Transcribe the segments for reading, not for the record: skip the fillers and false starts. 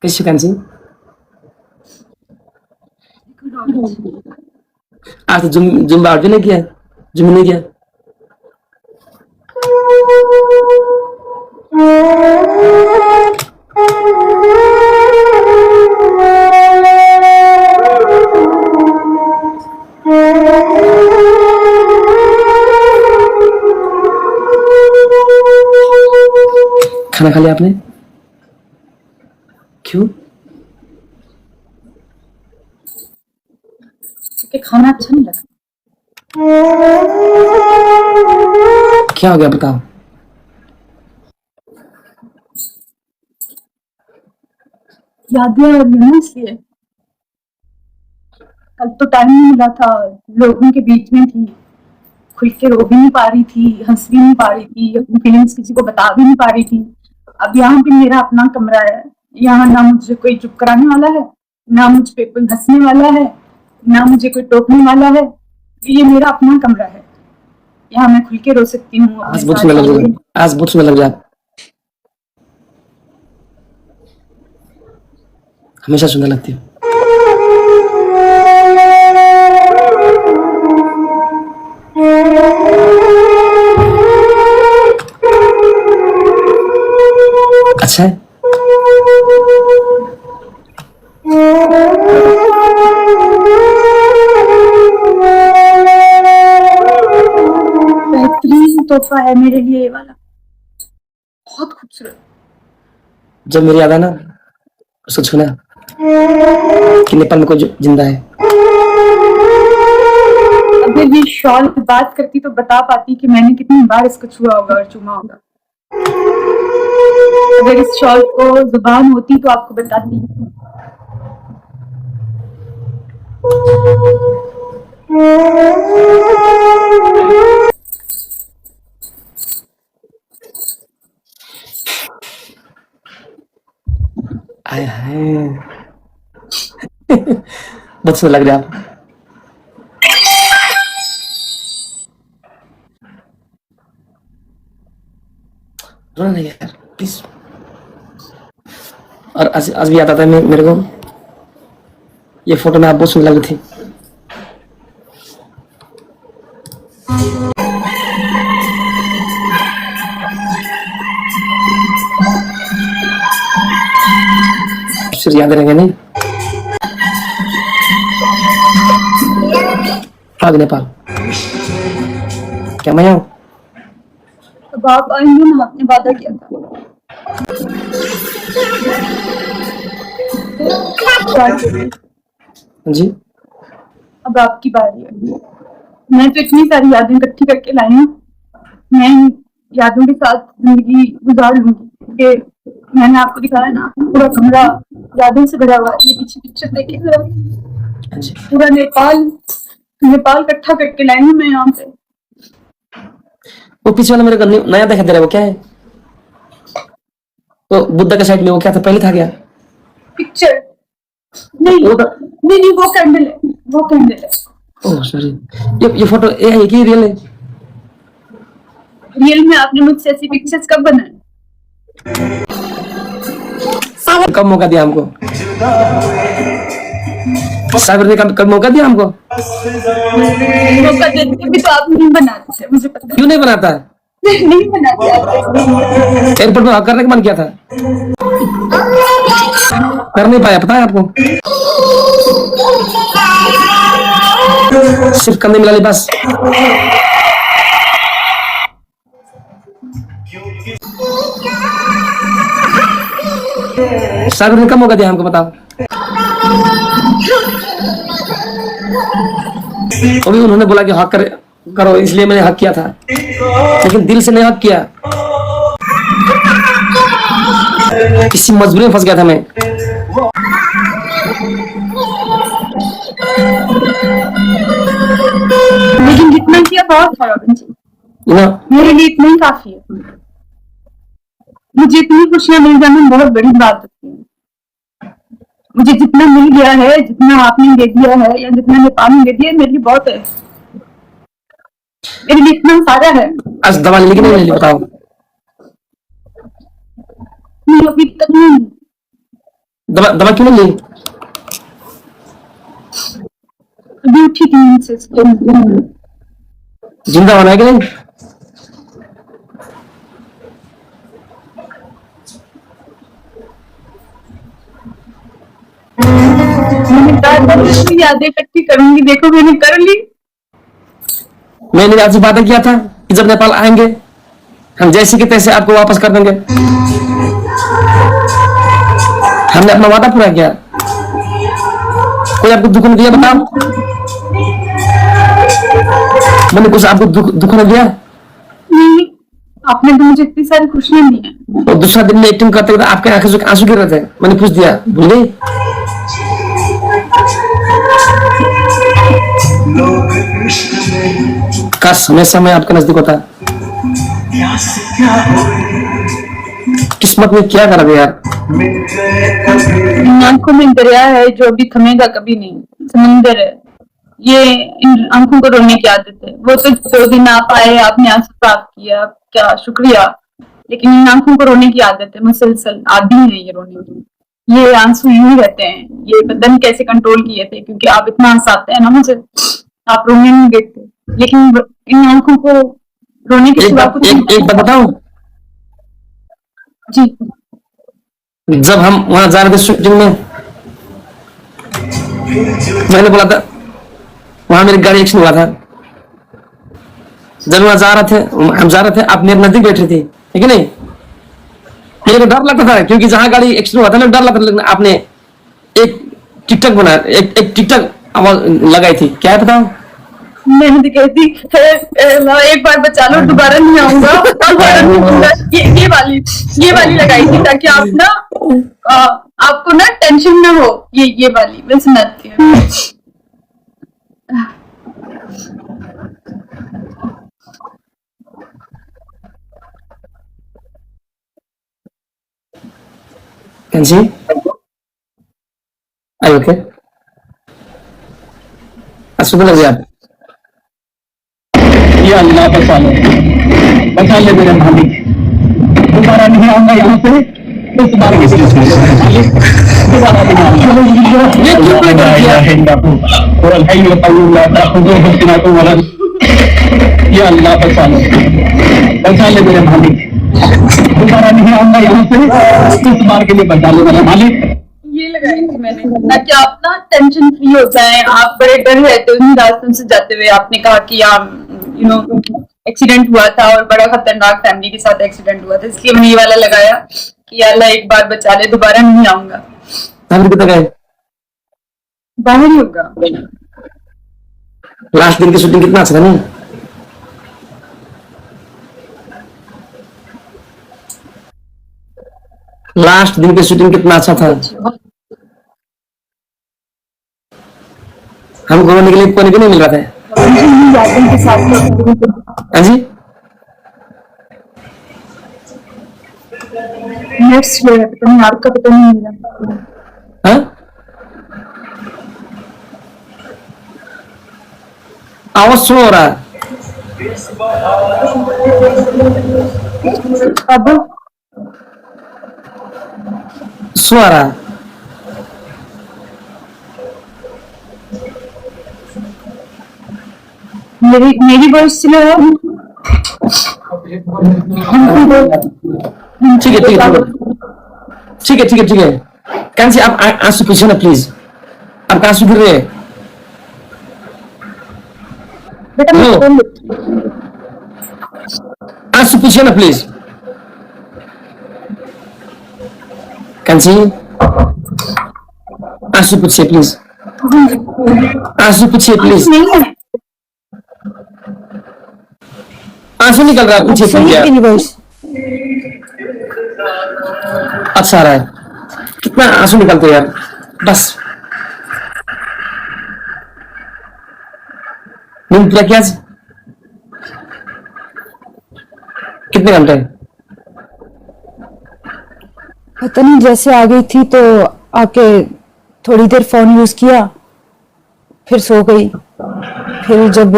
कैसी कान्छी आज तो जुम्बा भी नहीं किया, जुम्बा नहीं किया। खाना खा लिया आपने? क्यों? क्योंकि खाना अच्छा नहीं लगा। क्या हो गया बताओ? यादें आ रही है ना इसलिए। कल तो टाइम नहीं मिला था, लोगों के बीच में थी, खुल के रो भी नहीं पा रही थी, हंस भी नहीं पा रही थी, अपनी फीलिंग्स किसी को बता भी नहीं पा रही थी। अब यहाँ पे मेरा अपना कमरा है, यहाँ ना मुझे कोई चुप कराने वाला है, ना मुझ पे कोई हंसने वाला है, ना मुझे कोई टोकने वाला है। ये मेरा अपना कमरा है, यहाँ मैं खुल के रो सकती हूँ। आज बहुत सुंदर लग रही है, आज बहुत सुंदर लग रही है आप, हमेशा सुंदर लगती हो। अच्छा है। बेहतरीन तोहफा है मेरे लिए ये वाला, बहुत खूबसूरत। जब मेरी याद है ना, उसको छूना कि नेपाल में कोई जिंदा है। अगर ये शॉल की बात करती तो बता पाती कि मैंने कितनी बार इसको छुआ होगा और चूमा होगा। अगर इस शॉल को जुबान होती तो आपको बताती। आय हाय बहुत सुंदर लग रहा है आप। रोना नहीं यार प्लीज। और आज भी याद आता है मेरे को, ये फोटो में आप बहुत सुंदर लग रही थी। फिर याद रहेंगे नहीं? भाग नेपाल क्या मैं आऊँ? अब आप आएंगे ना, आपने वादा किया था। जी अब आपकी बारी है। मैं तो इतनी सारी यादें इकट्ठी करके लाई हूँ, मैं यादों के साथ जिंदगी गुजार लूंगी। कि मैंने आपको दिखाया ना, पूरा कमरा यादों से भरा हुआ है। ये पीछे पिक्चर देखिए जरा, पूरा नेपाल इकट्ठा करके लाई हूँ मैं यहाँ पे। वो पीछे वाला मेरे को नया दिखा दे रहा है, वो क्या है? तो बुद्धा के साइड में वो क्या था, पहले था क्या? पिक्चर नहीं, नहीं वो कैंडल है, वो कैंडल है। ओह सॉरी, ये फोटो ये है कि रियल है? रियल में आपने मुझसे ऐसी पिक्चर्स कब बनाए? कब मौका दिया हमको? सागर ने कब मौका दिया हमको? मौका देते भी तो आप नहीं बनाते, मुझे पता। क्यों नहीं बनाता? नहीं बनाते। एयरपोर्ट में करने का मन किया था, कर नहीं पाया, पता है आपको? सिर्फ कंधे मिला ली बस। सागर ने कब मौका दिया हमको, बताओ? अभी उन्होंने बोला कि हक करो, इसलिए मैंने हक किया था, लेकिन दिल से नहीं हक किया, किसी मजबूरी में फंस गया था मैं। लेकिन जितना किया बहुत है रॉबिन जी, मेरे लिए इतना ही काफी है। मुझे इतनी खुशियां मिल जाना बहुत बड़ी बात होती है। मुझे जितना मिल गया है, जितना आपने दे दिया है, या जितना नेपाल ने दे दिया है, मेरे लिए बहुत है। मेरे लिए इतना सारा है। आज दवा ले ली कि नहीं ले ली, बताओ? नहीं, अभी तक नहीं। दवा दवा क्यों नहीं ली? अभी उठी थी नींद से इसलिए। जिंदा होना है कि नहीं? मैंने कहा था अपनी यादें इकट्ठी करूंगी, देखो मैंने कर ली। मैंने आपसे वादा किया था कि जब नेपाल आएंगे हम जैसे कि तैसे आपको वापस कर देंगे। हमने अपना वादा पूरा किया। कोई आपको दुख नहीं दिया बताओ? मैंने कुछ आपको दुख नहीं दिया? नहीं, आपने तो मुझे इतनी सारी खुशियां दी हैं। और दूसरा दिन में एक्टिंग करते करते आपके आंखों से आंसू गिर रहे थे, मैंने पूछ दिया, भूल गई? काश हमेशा मैं आपके नजदीक होता। किस्मत ने क्या करा दिया यार। इन आंखों में दरिया है जो अभी थमेगा कभी नहीं, समंदर है ये। इन आंखों को रोने की आदत है। वो तो 2 दिन आप आए, आपने आंसू प्राप्त किया, क्या शुक्रिया। लेकिन इन आंखों को रोने की आदत है, मुसलसल आदी है ये रोने की। ये आंसू यूं ही रहते हैं। ये बदन कैसे कंट्रोल किए थे, क्योंकि आप इतना हंसाते हैं ना मुझे, आप रोने नहीं देते। लेकिन इन आंखों को रोने के सिवा कुछ एक बात बताऊं? जी। जब हम वहां जा रहे थे शूटिंग में, मैंने बोला था वहां मेरी गाड़ी एक्सीडेंट हुआ था। जब वहां जा रहे थे, हम जा रहे थे, आप मेरे नजदीक बैठ रही थी, ठीक है नहीं? मेरे को डर लगता था क्योंकि जहां गाड़ी एक्सीडेंट हुआ था ना, डर लगता था। लेकिन आपने एक टिकटॉक बनाया, एक टिकटॉक आवाज लगाई थी, क्या है बताओ? मैंने तो कहती एक बार बचा लो, दोबारा नहीं आऊंगा, दोबारा नहीं आऊंगा। ये वाली लगाई थी ताकि आप ना आपको ना टेंशन ना हो। ये वाली मैं सुनाती हूँ। Kenzie, are you okay? सुन लग यार। या अल्लाह बचा ले मेरे मालिक, दोबारा नहीं आऊंगा यहाँ से। इस बार दोबारा नहीं आऊंगा। या अल्लाह बचा ले मेरे मालिक, दोबारा नहीं आऊंगा यहाँ से। इस बार के लिए बचा ले मेरे मालिक। ये लगाई थी मैंने ताकि आप ना टेंशन फ्री हो जाएं। आप बड़े डर रहते हो इन रास्तों से जाते हुए। आपने कहा कि एक्सीडेंट हुआ था और बड़ा खतरनाक फैमिली के साथ एक्सीडेंट हुआ था, इसलिए मैंने ये वाला लगाया कि अल्लाह एक बार बचा ले, दोबारा नहीं आऊंगा। बाहर ही होगा। लास्ट दिन की शूटिंग कितना अच्छा था नहीं? लास्ट दिन की शूटिंग कितना अच्छा था। हमको रोने के लिए कोने भी नहीं मिल रहा था। हाँ जी, पता नहीं आपका पता नहीं मिला। हाँ? आवाज सुनो हो रहा है अब सुनो आ रहा है। मेरी वॉइस चला रहा है। ठीक है ठीक है ठीक है ठीक है ठीक है। कैंसी आप आंसू पूछिए ना प्लीज, आप आंसू गिर रहे हैं। बेटा मैं फोन आंसू पूछिए ना प्लीज। कैंसी आंसू पूछिए प्लीज, आंसू पूछिए प्लीज। नहीं है, आंसू निकल रहा है, पूछिए प्लीज। अच्छा आ रहा है, कितना आंसू निकलते यार। बस नींद पूरा किया? कितने घंटे? पता नहीं, जैसे आ गई थी तो आके थोड़ी देर फोन यूज किया, फिर सो गई। फिर जब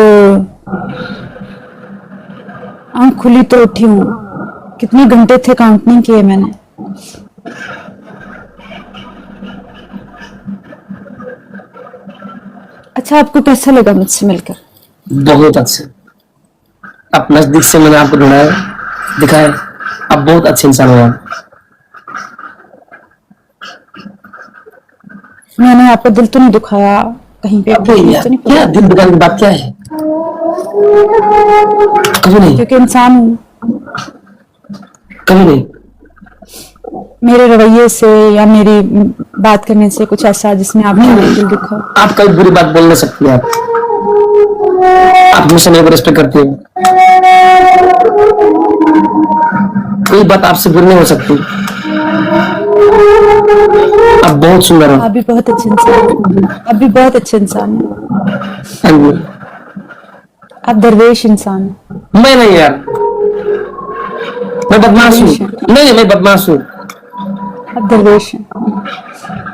आंख खुली तो उठी हूँ। कितने घंटे थे काउंट नहीं किए मैंने। अच्छा, आपको कैसा लगा मुझसे मिलकर? बहुत अच्छा। आप नजदीक से मैंने आपको ढूंढा है, दिखा है, आप बहुत अच्छे इंसान हो यार। मैंने आपका दिल तो नहीं दुखाया कहीं पे? अबे कुछ यार, तो नहीं क्या पता? दिल दुखाने की बात क्या है? कभी नहीं, क्योंकि इंसान हूँ। कभी नहीं। मेरे रवैये से या मेरी बात करने से कुछ ऐसा जिसमें आपका दिल दुखा? आप कभी बुरी बात बोल नहीं सकती आप हमेशा मेरे को रेस्पेक्ट करती हो। कोई बात आपसे बुरी नहीं हो सकती। आप बहुत सुंदर हो। आप भी बहुत अच्छे इंसान हैं। आप भी बहुत अच्छे इंसान हैं। हाँ जी। आप दरवेश इंसान हैं। मैं नहीं यार, मैं बदमाश हूँ। नहीं, मैं बदमाश हूँ। आप दरवेश हैं।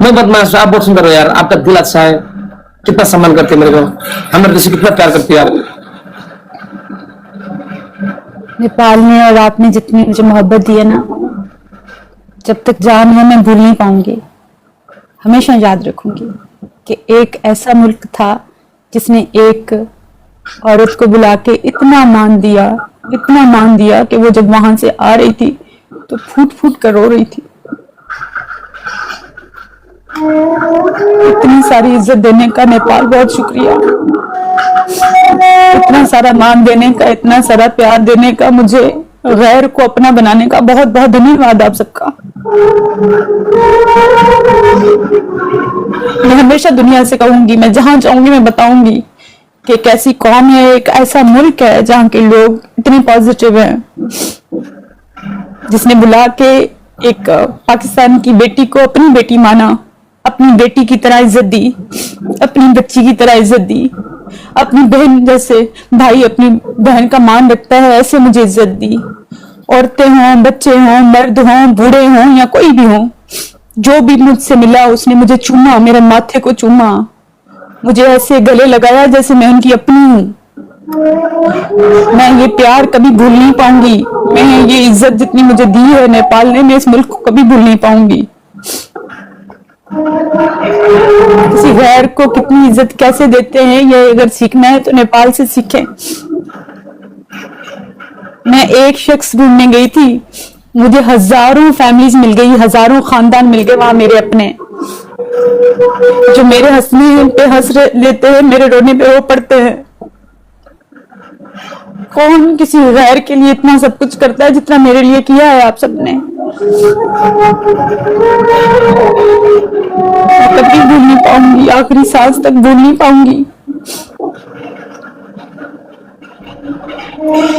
मैं बदमाश हूँ। आप बहुत सुंदर हो यार, आपका दिल अच्छा है। कितना सम्मान करते हैं मेरे को, हमारे दिल से कितना प्यार करती है आप। नेपाल में और आपने जितनी मुझे मोहब्बत दी है ना, जब तक जान है मैं भूल नहीं पाऊंगी। हमेशा याद रखूंगी कि एक ऐसा मुल्क था जिसने एक औरत को बुला के इतना मान दिया कि वो जब वहां से आ रही थी तो फूट फूट कर रो रही थी। इतनी सारी इज्जत देने का नेपाल बहुत शुक्रिया। इतना सारा मान देने का, इतना सारा प्यार देने का, मुझे गैर को अपना बनाने का बहुत बहुत धन्यवाद आप सबका। मैं हमेशा दुनिया से कहूंगी, मैं जहां जाऊंगी मैं बताऊंगी कि एक ऐसी कौम है, एक ऐसा मुल्क है जहाँ के लोग इतने पॉजिटिव हैं, जिसने बुला के एक पाकिस्तान की बेटी को अपनी बेटी माना, अपनी बेटी की तरह इज्जत दी, अपनी बच्ची की तरह इज्जत दी, अपनी बहन जैसे भाई अपनी बहन का मान रखता है ऐसे मुझे इज्जत दी। औरतें हों, बच्चे हों, मर्द हों, बूढ़े हों या कोई भी हो, जो भी मुझसे मिला उसने मुझे चूमा, मेरे माथे को चूमा, मुझे ऐसे गले लगाया जैसे मैं उनकी अपनी हूँ। मैं ये प्यार कभी भूल नहीं पाऊंगी। मैं ये इज्जत जितनी मुझे दी है नेपाल ने, मैं इस मुल्क को कभी भूल नहीं पाऊंगी। किसी गैर को कितनी इज्जत कैसे देते हैं, ये अगर सीखना है तो नेपाल से सीखें। मैं एक शख्स ढूंढने गई थी, मुझे हजारों फैमिलीज मिल गई, हजारों खानदान मिल गए वहां मेरे अपने, जो मेरे हंसने पे हंस लेते हैं, मेरे रोने पे रो पड़ते हैं। कौन किसी गैर के लिए इतना सब कुछ करता है जितना मेरे लिए किया है आप सबने। कभी भूल नहीं पाऊंगी, आखिरी सांस तक भूल नहीं पाऊंगी।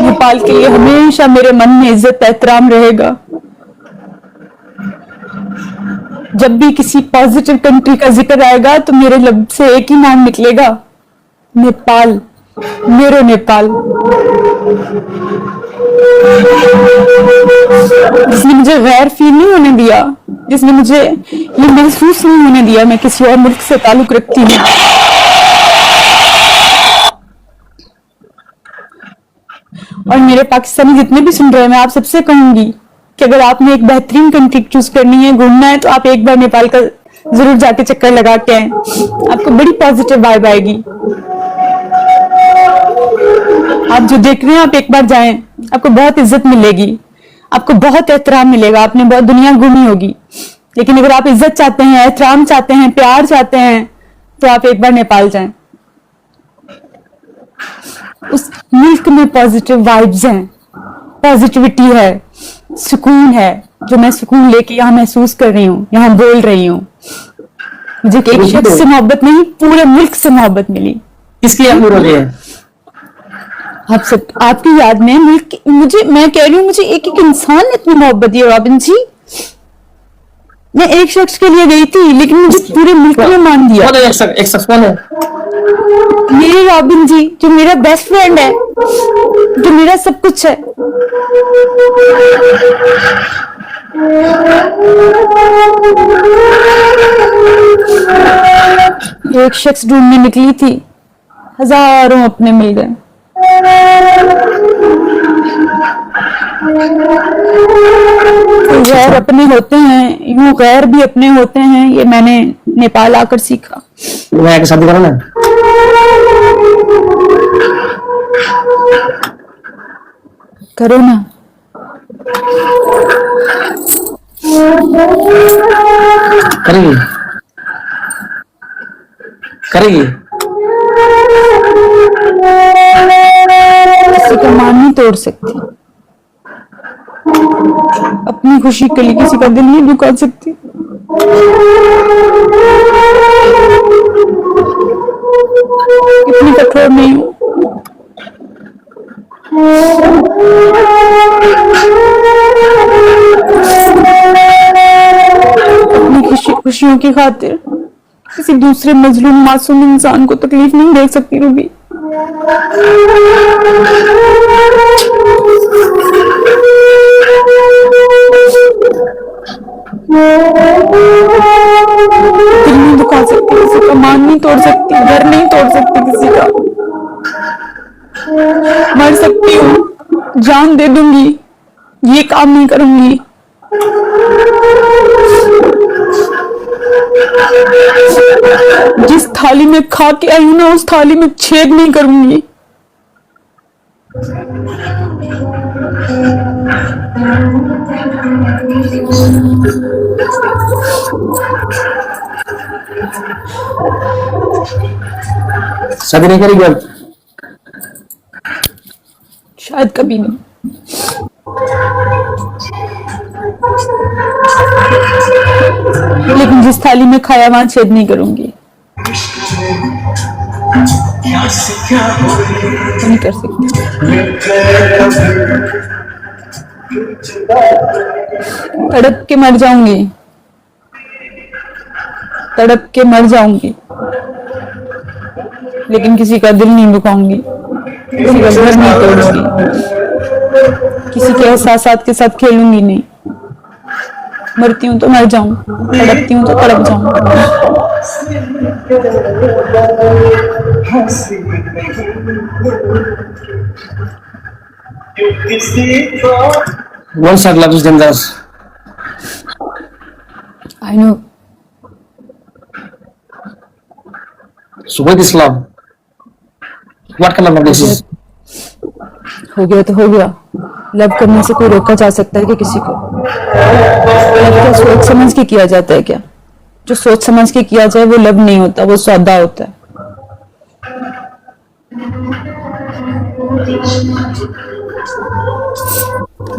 नेपाल के लिए हमेशा मेरे मन में इज्जत एहतराम रहेगा। जब भी किसी पॉजिटिव कंट्री का जिक्र आएगा तो मेरे लब से एक ही नाम निकलेगा, नेपाल, मेरो नेपाल। जिसने मुझे गैर फील नहीं होने दिया, जिसने मुझे ये महसूस नहीं होने दिया मैं किसी और मुल्क से ताल्लुक रखती हूँ। और मेरे पाकिस्तानी जितने भी सुन रहे हैं, मैं आप सबसे कहूंगी कि अगर आपने एक बेहतरीन कंट्री चूज करनी है, घूमना है, तो आप एक बार नेपाल का जरूर जाके चक्कर लगा के आए। आपको बड़ी पॉजिटिव वाइब आएगी। आप जो देख रहे हैं आप एक बार जाएं, आपको बहुत इज्जत मिलेगी, आपको बहुत एहतराम मिलेगा। आपने बहुत दुनिया घूमी होगी, लेकिन अगर आप इज्जत चाहते हैं, एहतराम चाहते हैं, प्यार चाहते हैं, तो आप एक बार नेपाल जाएं। उस मुल्क में पॉजिटिव वाइब्स हैं, पॉजिटिविटी है, सुकून है, जो मैं सुकून लेके यहाँ महसूस कर रही हूँ, यहाँ बोल रही हूँ। मुझे एक शख्स से मोहब्बत नहीं, पूरे मुल्क से मोहब्बत मिली। किसकी याद हो रही है? आप सब, आपकी याद में मुल्क, मुझे, मैं कह रही हूँ, मुझे एक एक इंसान ने इतनी मोहब्बत दी है रॉबिन जी। मैं एक शख्स के लिए गई थी, लेकिन मुझे पूरे मुल्क ने मान दिया। कौन है एक शख्स कौन है? मेरे रॉबिन जी, जो मेरा बेस्ट फ्रेंड है, जो मेरा सब कुछ है। एक शख्स ढूंढने निकली थी, हजारों अपने मिल गए। गैर अपने होते हैं, यूं गैर भी अपने होते हैं, ये मैंने नेपाल आकर सीखा। मैं आके शादी करो ना। करो ना। करेगी करेगी। किसी का मान नहीं तोड़ सकती, अपनी खुशी के लिए किसी का दिल नहीं दुखा सकती। इतनी कठोर नहीं हूँ। अपनी खुशियों की खातिर किसी दूसरे मजलूम मासूम इंसान को तकलीफ नहीं दे सकती रूबी। दिल नहीं दुखा सकती किसी का, मान नहीं तोड़ सकती, घर नहीं तोड़ सकती किसी का। मर सकती हूँ, जान दे दूंगी, ये काम नहीं करूंगी। जिस थाली में खा के आई हूं ना, उस थाली में छेद नहीं करूंगी। शादी नहीं करेगी अब? शायद कभी नहीं। लेकिन जिस थाली में खाया वहां छेद नहीं करूंगी। नहीं कर सकती। तड़प के मर जाऊंगी, तड़प के मर जाऊंगी, लेकिन किसी का दिल नहीं दुखाऊंगी, किसी का घर नहीं तोड़ूंगी, किसी के एहसासात के साथ खेलूंगी नहीं। मरती हूं तो मर जाऊं, तड़पती हूं तो तड़प जाऊं। One side love is dangerous. I know. So what is love? What kind of love this is? हो गया तो हो गया। लव करने से कोई रोका जा सकता है कि किसी को? लव क्या सोच समझ के किया जाता है क्या? जो सोच समझ के किया जाए वो लव नहीं होता, वो सौदा होता है।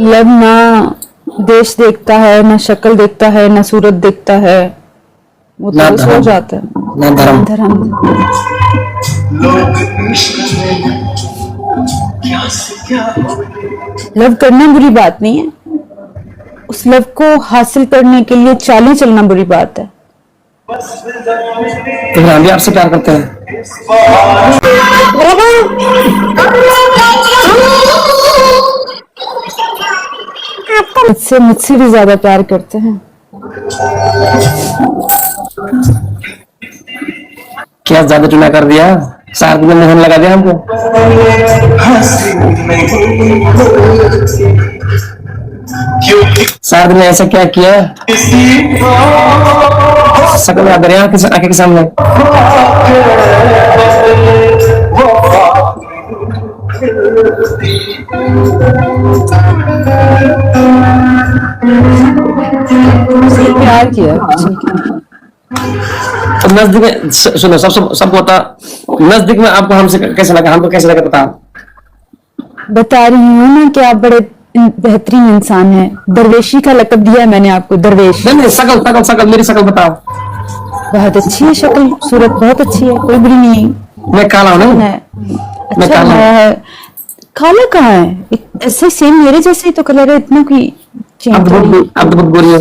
लव ना देश देखता है, ना शक्ल देखता है, ना सूरत देखता है, वो तो बस हो जाता है। ना धर्म। धर्म। लव करना बुरी बात नहीं है, उस लव को हासिल करने के लिए चालें चलना बुरी बात है। तो हम भी आपसे प्यार करते हैं। मुझसे भी ज्यादा प्यार करते हैं। क्या ज्यादा चुना कर दिया? 7 दिन में लगा दिया हमको। साथ में ऐसा क्या किया? सकल याद रहे आंखें के सामने। प्यार किया कुछ नहीं किया। तो नजदीक में सुनो, सबको बता, नजदीक में आपको हमसे कैसा लगा? हमको कैसा लगा बता रही हूँ ना कि आप बड़े बेहतरीन इंसान हैं। दरवेशी का लक़ब दिया है मैंने आपको, दरवेश। नहीं, शकल मेरी शकल बताओ। बहुत अच्छी है शक्ल, सूरत बहुत अच्छी है, कोई बुरी नहीं है। मैं काला हूँ ना? अच्छा है। काला कहाँ है? ऐसे सेम मेरे जैसे ही तो कलर है, इतना कोई अब तो बहुत गोरी हो।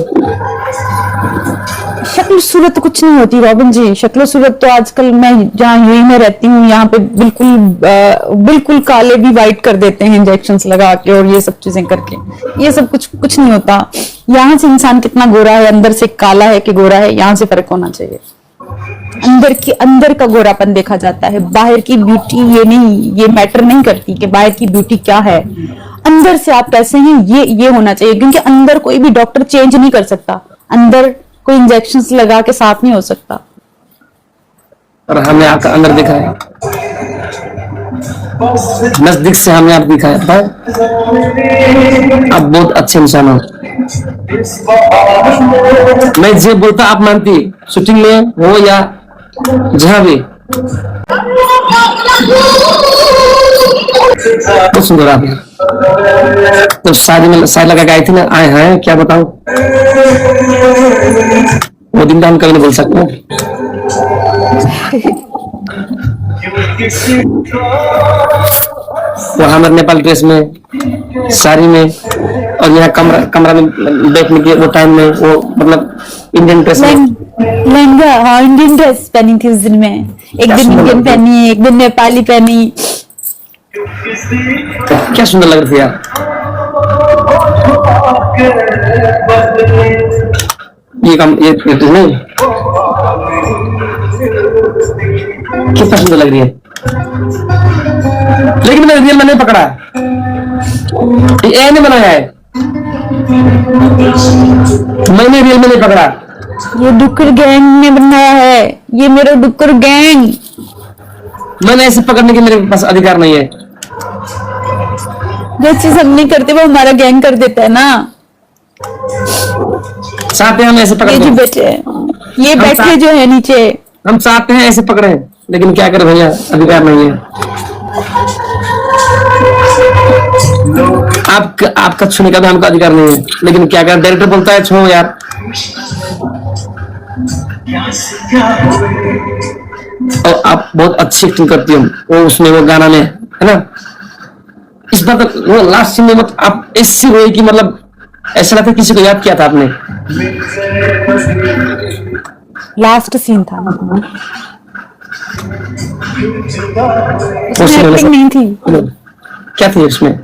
शक्ल सूरत कुछ नहीं होती रॉबिन जी। शक्ल सूरत तो आजकल मैं जहाँ यूएई में रहती हूँ, यहाँ पे बिल्कुल काले भी वाइट कर देते हैं इंजेक्शंस लगा के और ये सब चीजें करके। ये सब कुछ नहीं होता। यहाँ से इंसान कितना गोरा है, अंदर से काला है कि गोरा है, यहाँ से फर्क होना चाहिए। अंदर का गोरापन देखा जाता है, बाहर की ब्यूटी ये नहीं, ये मैटर नहीं करती कि बाहर की ब्यूटी क्या है। अंदर से आप कैसे हैं ये होना चाहिए, क्योंकि अंदर कोई भी डॉक्टर चेंज नहीं कर सकता। अंदर कोई इंजेक्शंस लगा के साफ नहीं हो सकता। और हमने आपका अंदर देखा है, नजदीक से हमने आप देखा है। बताओ, आप बहुत अच्छे इंसान हो। मैं जो बोलता आप मानती, शूटिंग में हो या जहां भी। बहुत सुंदर आप हैं। तो शादी में शायद लगा के आई थी ना, आए हैं क्या बताऊं, वो दिन तो हम कभी नहीं बोल सकते। वहां हमारे नेपाल ड्रेस में, साड़ी में, और यहाँ कमरा कमरा में बैठने के वो टाइम में वो मतलब इंडियन ड्रेस में। लहंगा, हाँ इंडियन ड्रेस पहनी थी उस दिन में। एक दिन इंडियन पहनी, एक दिन नेपाली पहनी। क्या सुंदर लग रही थी यार। ये काम ये नहीं, कितना सुंदर लग रही है। लेकिन मैंने रियल में नहीं पकड़ा, ये नहीं बनाया है, मैंने रियल में नहीं पकड़ा। ये डुक्कर गैंग ने बनाया है, ये मेरा डुक्कर गैंग। मैंने ऐसे पकड़ने के मेरे पास अधिकार नहीं है। जो चीज हम नहीं करते वो हमारा गैंग कर देता है ना। चाहते हैं हम ऐसे ये पकड़ जो बैठे, ये बैठे जो है नीचे, हम चाहते हैं ऐसे पकड़े, लेकिन क्या करें भैया, अधिकार नहीं है। आपका छूने का भी हमको अधिकार नहीं है, लेकिन क्या करें, डायरेक्टर बोलता है छो यार। और आप बहुत अच्छी एक्टिंग करती हो, वो उसमें वो गाना में है ना, इस बार तो वो लास्ट सीन में मत आप ऐसी रोई कि मतलब ऐसा लगता है किसी को याद किया था आपने। लास्ट सीन था, उसमें एक्टिंग नहीं थी, क्या थी उसमें?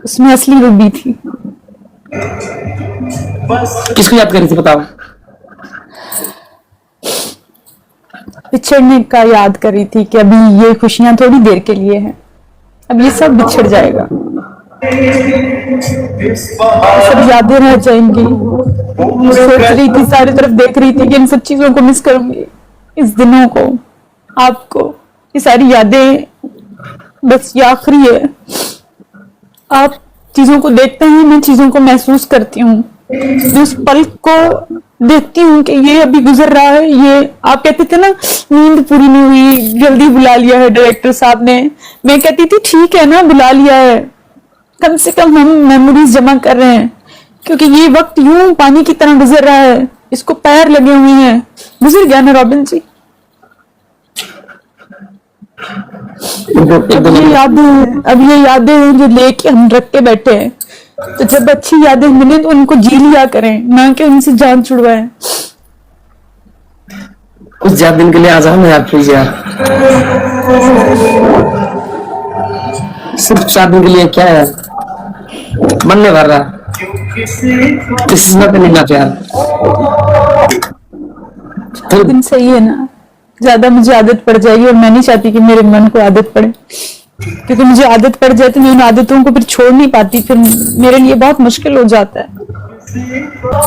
उसमें असली रूबी थी। किसको याद कर रही थी बताओ? बिछड़ने का याद कर रही थी कि अभी ये खुशियां थोड़ी देर के लिए हैं, अब ये सब बिछड़ जाएगा, सब यादें रह जाएंगी। सोच रही थी, सारी तरफ देख रही थी कि इन सब चीजों को मिस करूंगी, इस दिनों को, आपको, ये सारी यादें बस ये आखिरी है। आप चीजों को देखते हैं, मैं चीजों को महसूस करती हूँ, जो उस पल को देखती हूँ कि ये अभी गुजर रहा है। ये आप कहते थे ना नींद पूरी नहीं हुई, जल्दी बुला लिया है डायरेक्टर साहब ने, मैं कहती थी ठीक है ना, बुला लिया है, कम से कम हम मेमोरीज जमा कर रहे हैं, क्योंकि ये वक्त यूं पानी की तरह गुजर रहा है, इसको पैर लगे हुए हैं, गुजर गया ना रॉबिन जी। अब ये यादें जो लेके हम रख के बैठे हैं, तो जब अच्छी यादें मिले तो उनको जी लिया करें, ना कि उनसे जान छुड़वाएं। कुछ ज्यादा दिन के लिए आ जाओ ना यार, प्लीज यार, सिर्फ 4 दिन के लिए। क्या है, मन नहीं भर रहा, दिस इज नॉट एनफ यार। दिन सही है ना, ज्यादा मुझे आदत पड़ जाएगी, और मैं नहीं चाहती कि मेरे मन को आदत पड़े, क्योंकि मुझे आदत पड़ जाए तो मैं उन आदतों को फिर छोड़ नहीं पाती, फिर मेरे लिए बहुत मुश्किल हो जाता है।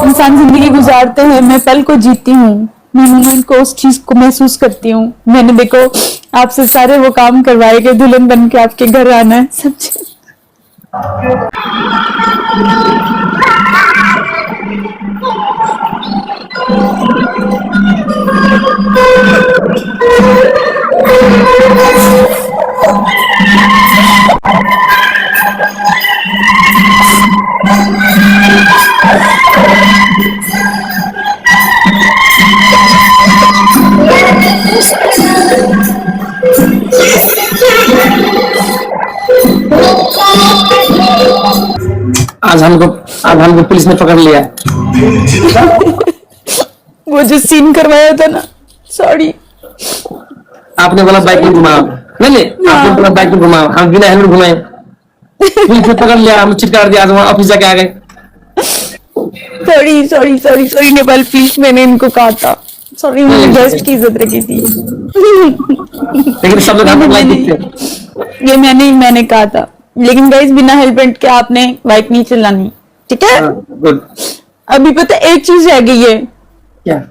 इंसान जिंदगी गुजारते हैं, मैं पल को जीती हूँ, मैं मोमेंट को, उस चीज को महसूस करती हूँ। मैंने देखो आपसे सारे वो काम करवाए गए, दुल्हन बन के आपके घर आना है, सब चीज। आज हमको पुलिस ने पकड़ लिया। वो जो सीन करवाया था ना, सॉरी, आपने बोला बाइक में घुमाओ, नहीं आपने बोला बाइक में घुमाओ, हम बिना हेलमेट घुमाए, पुलिस ने पकड़ लिया, हम चिट कर दिया, आज वहाँ ऑफिस जाके आ गए। Sorry sorry sorry sorry Nepal please, मैंने इनको कहा था, सॉरी, मैंने गेस्ट की इज्जत रखी थी। लेकिन सब लोग आपको बाइक दिखते। ये मैंने कहा था, लेकिन गाइस बिना हेलमेट के आपने बाइक नहीं चलानी, ठीक है? गुड। अभी पता एक चीज रह गई है, क्या?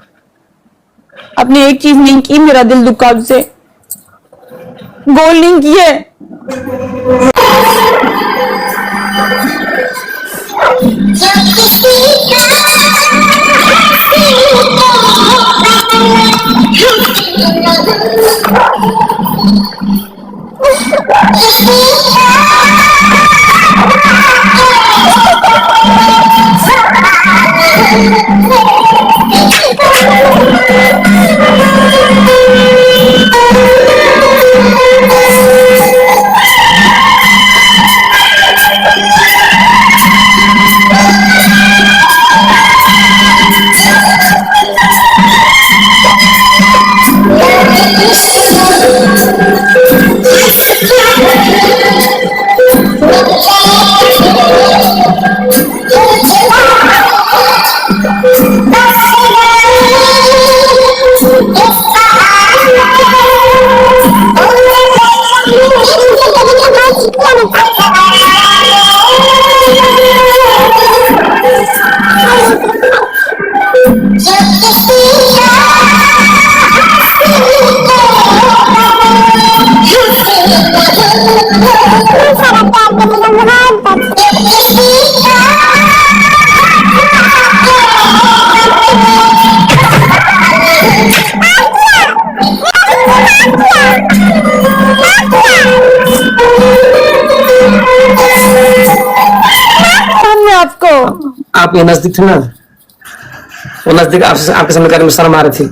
आपने एक चीज नहीं की, मेरा दिल दुखा उससे, गोल नहीं किए। हमने आपको आप ये नजदीक थे ना, वो नजदीक आपके सामने करने में शर्म आ रही थी।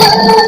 Thank you.